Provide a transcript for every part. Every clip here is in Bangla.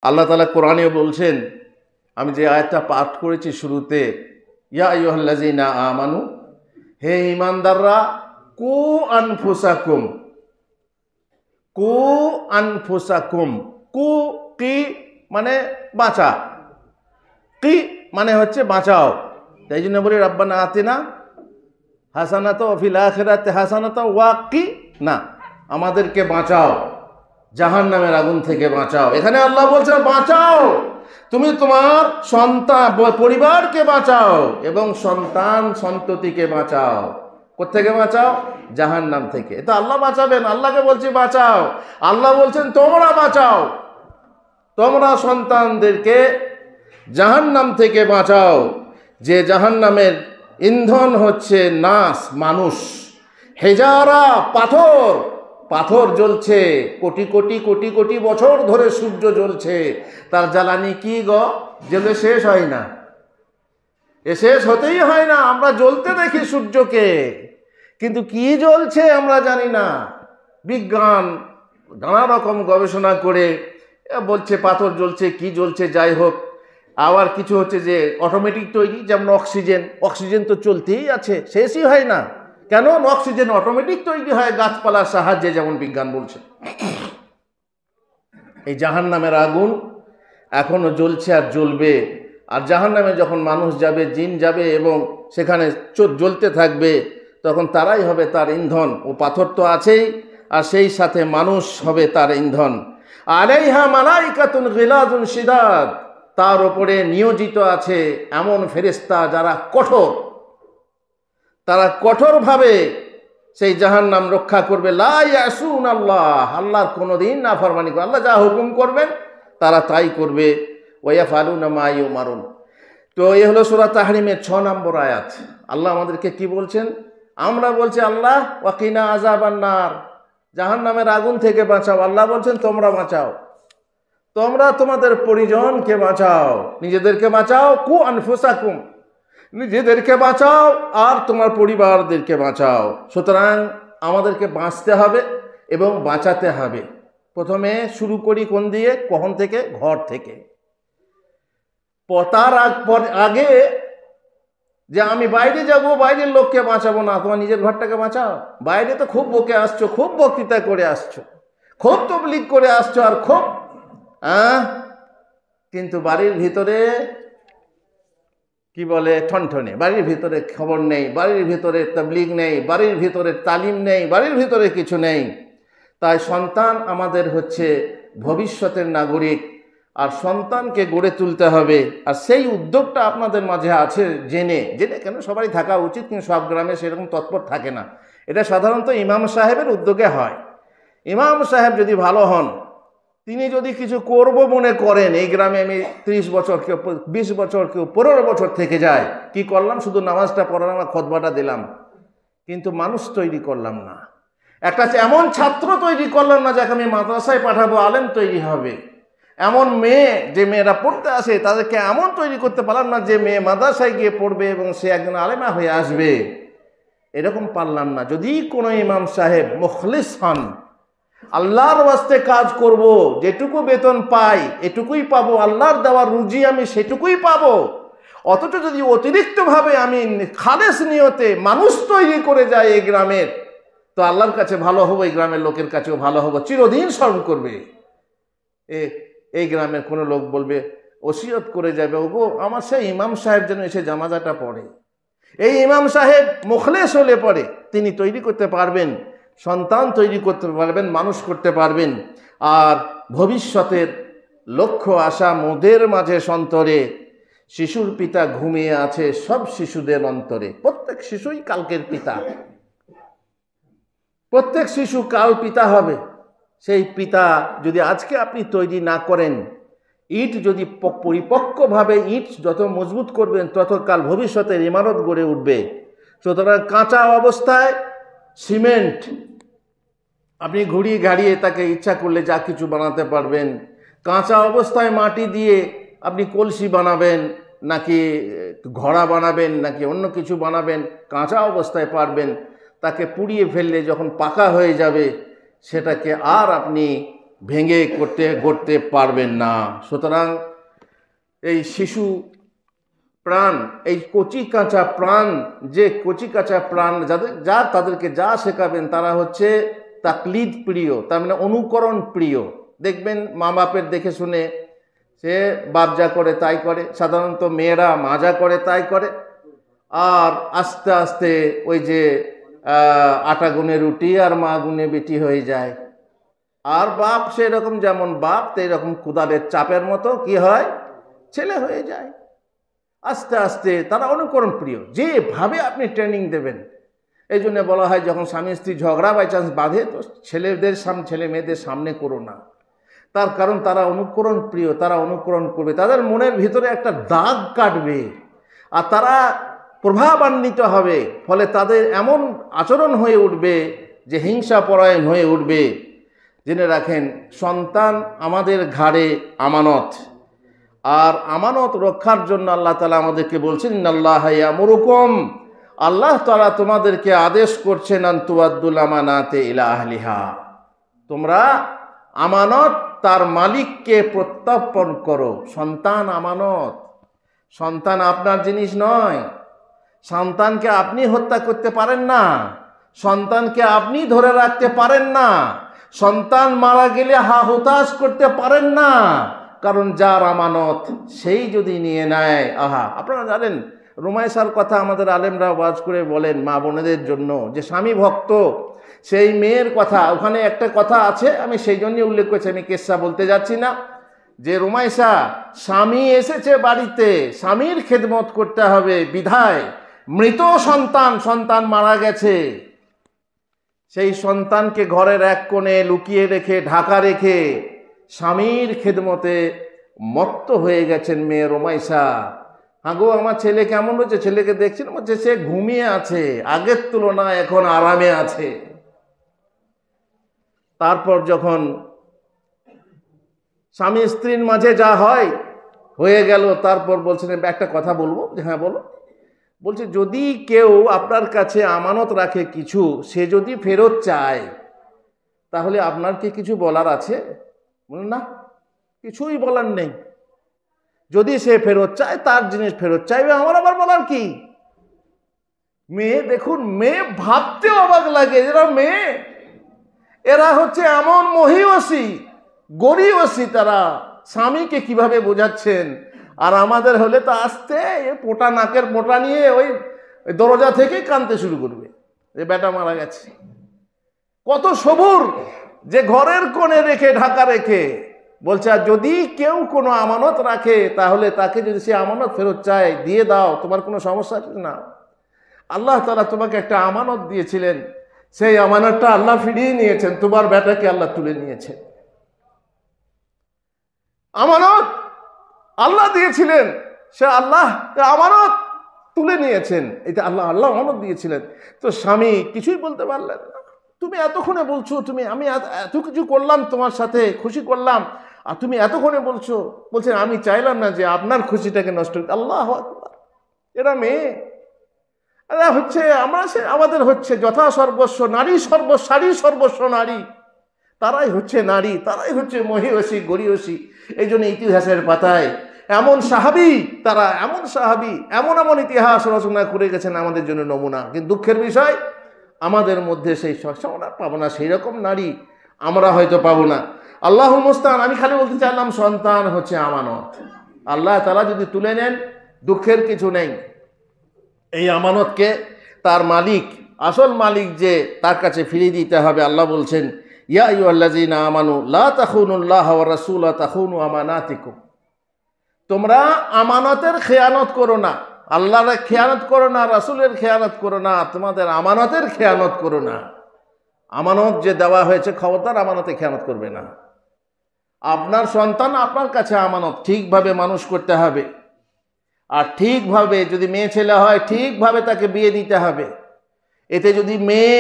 আল্লাহ তাআলা কোরআনে বলছেন, আমি যে আয়াতটা পাঠ করেছি শুরুতে, ইয়া আইয়ুহাল্লাযীনা আমানু, হে ঈমানদাররা, কু আনফুসাকুম, কু আনফুসাকুম, কু কি মানে বাঁচা, কি মানে হচ্ছে বাঁচাও। তাই জন্য বলি রাব্বানা আতিনা হাসানাতা ওয়া ফিল আখিরাতি হাসানাতা ওয়া কি না, আমাদেরকে বাঁচাও, জাহান্নামের আগুন থেকে বাঁচাও। এখানে আল্লাহ বলছেন বাঁচাও, তুমি তোমার সন্তান পরিবারকে বাঁচাও এবং সন্তান সন্ততিকে বাঁচাও। কোত্থেকে বাঁচাও? জাহান্নাম থেকে। এটা আল্লাহ বাঁচাবেন, আল্লাহকে বলছি বাঁচাও। আল্লাহ বলছেন তোমরা বাঁচাও, তোমরা সন্তানদেরকে জাহান্নাম থেকে বাঁচাও, যে জাহান্নামের ইন্ধন হচ্ছে নাস, মানুষ। হেজারা, পাথর, পাথর জ্বলছে, কোটি কোটি কোটি কোটি বছর ধরে সূর্য জ্বলছে, তার জ্বালানি কি গো? জ্বলে শেষ হয় না, এ শেষ হতেই হয় না। আমরা জ্বলতে দেখি সূর্যকে, কিন্তু কি জ্বলছে আমরা জানি না। বিজ্ঞান নানা রকম গবেষণা করে বলছে পাথর জ্বলছে, কি জ্বলছে, যাই হোক। আবার কিছু হচ্ছে যে অটোমেটিক তৈরি, যেমন অক্সিজেন, অক্সিজেন তো চলতেই আছে, শেষই হয় না। কেন? অক্সিজেন অটোমেটিক তৈরি হয় গাছপালার সাহায্যে, যেমন বিজ্ঞান বলছে। এই জাহান্নামের আগুন এখনো জ্বলছে আর জ্বলবে। আর জাহান্নামে যখন মানুষ যাবে, জিন যাবে এবং সেখানে জ্বলতে থাকবে, তখন তারাই হবে তার ইন্ধন। ও পাথর তো আছেই, আর সেই সাথে মানুষ হবে তার ইন্ধন। আলাইহা মালাইকাতুন গিলাযুন শিদাদ, তার উপরে নিয়োজিত আছে এমন ফেরেশতা যারা কঠোর, তারা কঠোরভাবে সেই জাহান্নাম রক্ষা করবে। লা ইয়াসুন আল্লাহ, আল্লাহর কোনোদিন নাফরমানি করবে, আল্লাহ যা হুকুম করবেন তারা তাই করবে। ওয়া ইয়াফআলুনা মা ইউমারুন। তো এই হলো সূরা তাহরিমের 6 নম্বর আয়াত। আল্লাহ আমাদেরকে কি বলছেন? আমরা বলছি আল্লাহ ওয়াকিনা আযাবান নার, জাহান্নামের আগুন থেকে বাঁচাও। আল্লাহ বলছেন তোমরা বাঁচাও, তোমরা তোমাদের পরিজনকে বাঁচাও, নিজেদেরকে বাঁচাও। কু আনফুসাকুম, নিজেদেরকে বাঁচাও আর তোমার পরিবারদেরকে বাঁচাও। সুতরাং আমাদেরকে বাঁচতে হবে এবং বাঁচাতে হবে। প্রথমে শুরু করি কোন দিয়ে? কখন থেকে? ঘর থেকে। তার আগে যে আমি বাইরে যাব, বাইরের লোককে বাঁচাবো না, তোমার নিজের ঘরটাকে বাঁচাও। বাইরে তো খুব বকে আসছো, খুব বক্তৃতা করে আসছো, খুব তাবলীগ করে আসছো, আর খুব কিন্তু বাড়ির ভিতরে কি বলে ঠনঠনে, বাড়ির ভিতরে খবর নেই, বাড়ির ভিতরে তাবলীগ নেই, বাড়ির ভিতরে তালিম নেই, বাড়ির ভিতরে কিছু নেই। তাই সন্তান আমাদের হচ্ছে ভবিষ্যতের নাগরিক, আর সন্তানকে গড়ে তুলতে হবে। আর সেই উদ্যোগটা আপনাদের মাঝে আছে, জেনে জেনে কেন সবাই থাকা উচিত, কিন্তু সব গ্রামে সেরকম তৎপর থাকে না। এটা সাধারণত ইমাম সাহেবের উদ্যোগে হয়। ইমাম সাহেব যদি ভালো হন, তিনি যদি কিছু করব মনে করেন, এই গ্রামে আমি 30 বছর, কেউ 20 বছর, কেউ 15 বছর থেকে যায়, কি করলাম? শুধু নামাজটা পড়লাম, খুতবাটা দিলাম, কিন্তু মানুষ তৈরি করলাম না। একটা এমন ছাত্র তৈরি করলাম না যাকে আমি মাদ্রাসায় পাঠাবো, আলেম তৈরি হবে। এমন মেয়ে, যে মেয়েরা পড়তে আসে, তাদেরকে এমন তৈরি করতে পারলাম না যে মেয়ে মাদ্রাসায় গিয়ে পড়বে এবং সে একজন আলেমা হয়ে আসবে। এরকম পারলাম না। যদি কোনো ইমাম সাহেব মুখলিস হন, আল্লাহর ওয়াস্তে কাজ করব, যেটুকু বেতন পাই এটুকুই পাবো, আল্লাহর দেওয়ার রুজি আমি সেটুকুই পাবো, অথচ যদি অতিরিক্তভাবে আমি খালেস নিয়তে মানুষ তৈরি করে যাই এই গ্রামের, তো আল্লাহর কাছে ভালো হবো, এই গ্রামের লোকের কাছেও ভালো হবো, চিরদিন স্মরণ করবে। এই গ্রামের কোনো লোক বলবে, ওসিয়ত করে যাবে, ওগো আমার সেই ইমাম সাহেব যেন এসে জানাজাটা পড়ে। এই ইমাম সাহেব মুখলেস হলে পরে তিনি তৈরি করতে পারবেন, সন্তান তৈরি করতে পারবেন, মানুষ করতে পারবেন। আর ভবিষ্যতের লক্ষ্য আশা মোদের মাঝে সন্তরে, শিশুর পিতা ঘুমিয়ে আছে সব শিশুদের অন্তরে। প্রত্যেক শিশুই কালকের পিতা, প্রত্যেক শিশু কাল পিতা হবে। সেই পিতা যদি আজকে আপনি তৈরি না করেন, ইট যদি পরিপক্কভাবে, ইট যত মজবুত করবেন তত কাল ভবিষ্যতের ইমারত গড়ে উঠবে। সুতরাং কাঁচা অবস্থায় সিমেন্ট আপনি ঘুরিয়ে ঘাড়িয়ে তাকে ইচ্ছা করলে যা কিছু বানাতে পারবেন। কাঁচা অবস্থায় মাটি দিয়ে আপনি কলসি বানাবেন, নাকি ঘড়া বানাবেন, নাকি অন্য কিছু বানাবেন, কাঁচা অবস্থায় পারবেন। তাকে পুড়িয়ে ফেললে যখন পাকা হয়ে যাবে, সেটাকে আর আপনি ভেঙে গড়তে পারবেন না। সুতরাং এই শিশু প্রাণ, এই কচি কাঁচা প্রাণ, যে কচি কাঁচা প্রাণ তাদেরকে যা শেখাবেন তারা হচ্ছে তাকলিদ প্রিয়, তার মানে অনুকরণ প্রিয়। দেখবেন মা বাপের দেখে শুনে সে বাপ যা করে তাই করে, সাধারণত মেয়েরা মা যা করে তাই করে। আর আস্তে আস্তে ওই যে আটা গুনে রুটি আর মা গুনে বেটি হয়ে যায়। আর বাপ সেরকম যেমন বাপ সেইরকম কুদালের চাপের মতো কি হয়, ছেলে হয়ে যায়। আস্তে আস্তে তারা অনুকরণ প্রিয়, যেভাবে আপনি ট্রেনিং দেবেন। এই জন্য বলা হয় যখন স্বামী স্ত্রী ঝগড়া বাই চান্স বাঁধে তো ছেলে মেয়েদের সামনে করো না। তার কারণ তারা অনুকরণ প্রিয়, তারা অনুকরণ করবে, তাদের মনের ভিতরে একটা দাগ কাটবে আর তারা প্রভাবান্বিত হবে। ফলে তাদের এমন আচরণ হয়ে উঠবে যে হিংসা পরায়ণ হয়ে উঠবে। জেনে রাখেন, সন্তান আমাদের ঘাড়ে আমানত, আর আমানত রক্ষার জন্য আল্লাহ তাআলা আমাদেরকে বলছেন ইন্নাল্লাহ ইয়ামুরুকুম, আল্লাহ তাআলা তোমাদেরকে আদেশ করছেন আন তুআদ্দুল আমানাতি ইলা আহলিহা, তোমরা আমানত তার মালিককে প্রত্যর্পণ করো। সন্তান আমানত, সন্তান আপনার জিনিস নয়। সন্তানকে আপনি হত্যা করতে পারেন না, সন্তানকে আপনি ধরে রাখতে পারেন না, সন্তান মারা গেলে হুতাশ করতে পারেন না, কারণ যার আমানত সেই যদি নিয়ে নেয়। আপনারা জানেন রুমাইসার কথা আমাদের আলেমরা ওয়াজ করে বলেন মা বোনেদের জন্য, যে স্বামী ভক্ত সেই মেয়ের কথা। ওখানে একটা কথা আছে, আমি সেই জন্যই উল্লেখ করেছি, আমি কেসা বলতে যাচ্ছি না। যে রুমাইসা স্বামী এসেছে বাড়িতে, স্বামীর খেদমত করতে হবে বিধায় মৃত সন্তান মারা গেছে, সেই সন্তানকে ঘরের এক কোণে লুকিয়ে রেখে ঢাকা রেখে স্বামীর খেদমতে মত্ত হয়ে গেছেন মেয়ে রুমাইসা। গো আমার ছেলে কেমন হয়েছে, ছেলেকে দেখছিলাম হচ্ছে সে ঘুমিয়ে আছে, আগের তুলনায় এখন আরামে আছে। তারপর যখন স্বামী স্ত্রীর মাঝে যা হয়ে গেল, তারপর বলছেন একটা কথা বলবো। হ্যাঁ বলো। বলছে যদি কেউ আপনার কাছে আমানত রাখে কিছু, সে যদি ফেরত চায় তাহলে আপনার কি কিছু বলার আছে? বলুন না, কিছুই বলার নেই। যদি সে ফেরত চায়, তার জিনিস ফেরত চাইবে, আমার আবার বলার কি? মেয়ে দেখুন, মেয়ে ভাবতে অবাক লাগে, এরা হচ্ছে এমন মহিয়সী গরিয়সী, তারা স্বামীকে কিভাবে বোঝাচ্ছেন। আর আমাদের হলে তো আসতে পোটা নাকের পোটা নিয়ে ওই দরজা থেকে কাঁদতে শুরু করবে যে বেটা মারা গেছে। কত সবুর, যে ঘরের কোণে রেখে ঢাকা রেখে বলছে আর যদি কেউ কোনো আমানত রাখে তাহলে তাকে যদি সে আমানত ফেরত চায় দিয়ে দাও, তোমার কোনো সমস্যা আছে না। আল্লাহ তাআলা তোমাকে একটা আমানত দিয়েছিলেন, সেই আমানতটা আল্লাহ ফিরিয়ে নিয়েছেন, তোমার বেটাকে আল্লাহ তুলে নিয়েছেন। আমানত আল্লাহ দিয়েছিলেন, সে আল্লাহ আমানত তুলে নিয়েছেন। এটা আল্লাহ আমানত দিয়েছিলেন। তো স্বামী কিছুই বলতে পারলেন না। তুমি এতক্ষণে বলছো, আমি এত কিছু করলাম তোমার সাথে, খুশি করলাম, আর তুমি এতক্ষণে বলছেন আমি চাইলাম না যে আপনার খুশিটাকে নষ্ট করতে। আল্লাহু আকবার। এরা মেয়ে, এরা হচ্ছে আমাদের হচ্ছে যথা সর্বস্ব নারী, সর্বস্ব নারী। তারাই হচ্ছে নারী, তারাই হচ্ছে মহিয়সী গরিয়সী। এই জন্য ইতিহাসের পাতায় এমন সাহাবী, তারা এমন সাহাবী এমন ইতিহাস রচনা করে গেছেন আমাদের জন্য নমুনা। কিন্তু দুঃখের বিষয় আমাদের মধ্যে সেই আমরা পাবো না, সেই রকম নারী আমরা হয়তো পাবো না। আল্লাহুল মুস্তাআন। আমি খালি বলতে চাইলাম সন্তান হচ্ছে আমানত, আল্লাহ তাআলা যদি তুলে নেন দুঃখের কিছু নেই। এই আমানতকে তার মালিক, আসল মালিক যে, তার কাছে ফিরিয়ে দিতে হবে। আল্লাহ বলছেন ইয়া আইয়ুহাল্লাযীনা আমানু লা তাখুনুল্লাহা ওয়া রাসূলা তাখুনু আমানাতিকুম, তোমরা আমানতের খেয়ানত করো না, আল্লাহর খেয়ানত করো না, রাসূলের খেয়ানত করো না, তোমাদের আমানতের খেয়ানত করো না। আমানত যে দেওয়া হয়েছে, খবরদার আমানতে খেয়ানত করবে না। আপনার সন্তান আপনার কাছে আমানত, ঠিকভাবে মানুষ করতে হবে। আর ঠিকভাবে যদি মেয়ে ছেলে হয় ঠিকভাবে তাকে বিয়ে দিতে হবে। এতে যদি মেয়ে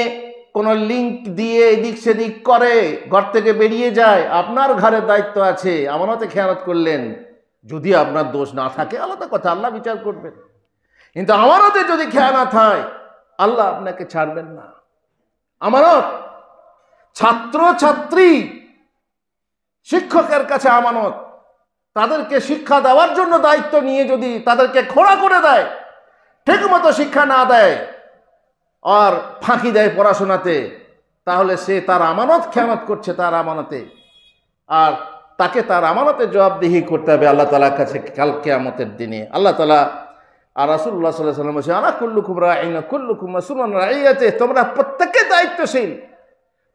কোনো লিঙ্ক দিয়ে এদিক সেদিক করে, ঘর থেকে বেরিয়ে যায়, আপনার ঘরের দায়িত্ব আছে, আমানতে খেয়ানত করলেন। যদি আপনার দোষ না থাকে আলাদা কথা, আল্লাহ বিচার করবেন। কিন্তু আমানতে যদি খেয়ানত হয় আল্লাহ আপনাকে ছাড়বেন না। আমানত ছাত্র ছাত্রী শিক্ষকের কাছে আমানত, তাদেরকে শিক্ষা দেওয়ার জন্য দায়িত্ব নিয়ে যদি তাদেরকে খোঁড়া করে দেয়, ঠিকমতো শিক্ষা না দেয় আর ফাঁকি দেয় পড়াশোনাতে, তাহলে সে তার আমানত খেয়ানত করছে তার আমানতে, আর তাকে তার আমানতে জবাবদিহি করতে হবে আল্লাহ তাআলার কাছে কাল কিয়ামতের দিনে। আল্লাহ তাআলা আর রাসূলুল্লাহ সাল্লাল্লাহু আলাইহি ওয়াসাল্লাম বলেছেন, আলা কুল্লুকুম রাঈন কুল্লুকুম মাসউলুন আন রাঈয়াতিহি, তোমরা প্রত্যেকে দায়িত্বশীল,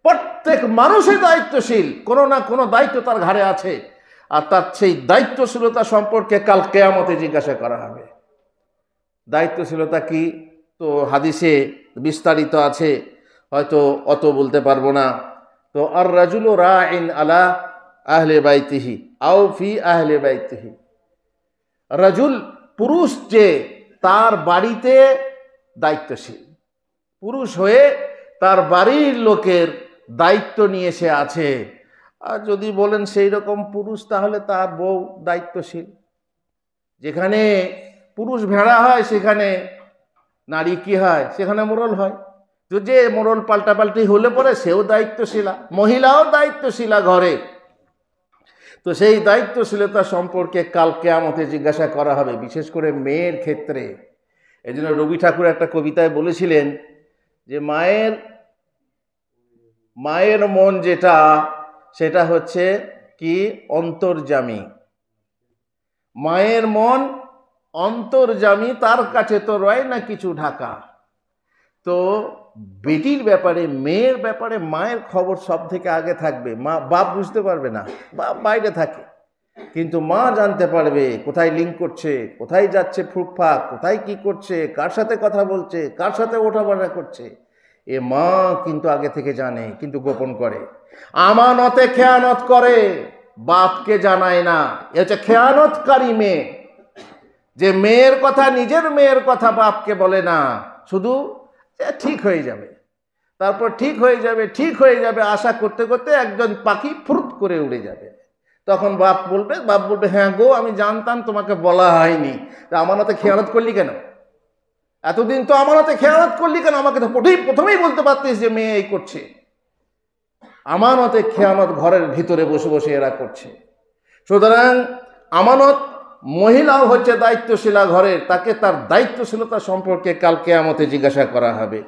প্রত্যেক মানুষই দায়িত্বশীল, কোনো না কোনো দায়িত্ব তার ঘাড়ে আছে, আর তার সেই দায়িত্বশীলতা সম্পর্কে কাল কিয়ামতে জিজ্ঞাসা করা হবে। দায়িত্বশীলতা কি তো হাদিসে বিস্তারিত আছে, হয়তো অত বলতে পারবো না। তো আর রাজুলু রাঈন আলা আহলে বাইতিহি আও ফি আহলে বাইতিহি, রাজুল পুরুষ যে তার বাড়িতে দায়িত্বশীল, পুরুষ হয়ে তার বাড়ির লোকের দায়িত্ব নিয়ে সে আছে। আর যদি বলেন সেই রকম পুরুষ, তাহলে তার বউ দায়িত্বশীল। যেখানে পুরুষ ভেড়া হয় সেখানে নারী কি হয়, সেখানে মোড়ল হয়। তো যে মোড়ল পাল্টাপাল্টি হলে পরে সেও দায়িত্বশীলা, মহিলাও দায়িত্বশীলা ঘরে। তো সেই দায়িত্বশীলতা সম্পর্কে কাল কিয়ামতে জিজ্ঞাসা করা হবে, বিশেষ করে মেয়ের ক্ষেত্রে। এই জন্য রবি ঠাকুর একটা কবিতায় বলেছিলেন যে মায়ের মন যেটা, সেটা হচ্ছে কি অন্তর্যামী। মায়ের মন অন্তর্যামী, তার কাছে তো রয় না কিছু ঢাকা। তো বেটির ব্যাপারে, মেয়ের ব্যাপারে মায়ের খবর সব থেকে আগে থাকবে। বাপ বুঝতে পারবে না, বাপ বাইরে থাকে, কিন্তু মা জানতে পারবে কোথায় লিঙ্ক করছে, কোথায় যাচ্ছে ফুকফাক, কোথায় কি করছে, কার সাথে কথা বলছে, কার সাথে ওঠাবসা করছে। এ মা কিন্তু আগে থেকে জানে, কিন্তু গোপন করে, আমানতে খেয়ানত করে, বাপকে জানায় না। এ হচ্ছে খেয়ানতকারী মেয়ে, যে মেয়ের কথা, নিজের মেয়ের কথা বাপকে বলে না, শুধু ঠিক হয়ে যাবে, তারপর ঠিক হয়ে যাবে, ঠিক হয়ে যাবে আশা করতে করতে একজন পাখি ফুরুত করে উড়ে যাবে। তখন বাপ বলবে হ্যাঁ গো, আমি জানতাম, তোমাকে বলা হয়নি, তা আমানতে খেয়ানত করলি কেন, এতদিন তো আমানতে খেয়ানত করলি কেন, আমাকে তো প্রথমেই বলতে পারতিস যে মেয়ে এই করছে। আমানতে খেয়ানত ঘরের ভিতরে বসে বসে এরা করছে। সুতরাং আমানত, মহিলাও হচ্ছে দায়িত্বশীলা ঘরের, তাকে তার দায়িত্বশীলতা সম্পর্কে কাল কিয়ামতে জিজ্ঞাসা করা হবে।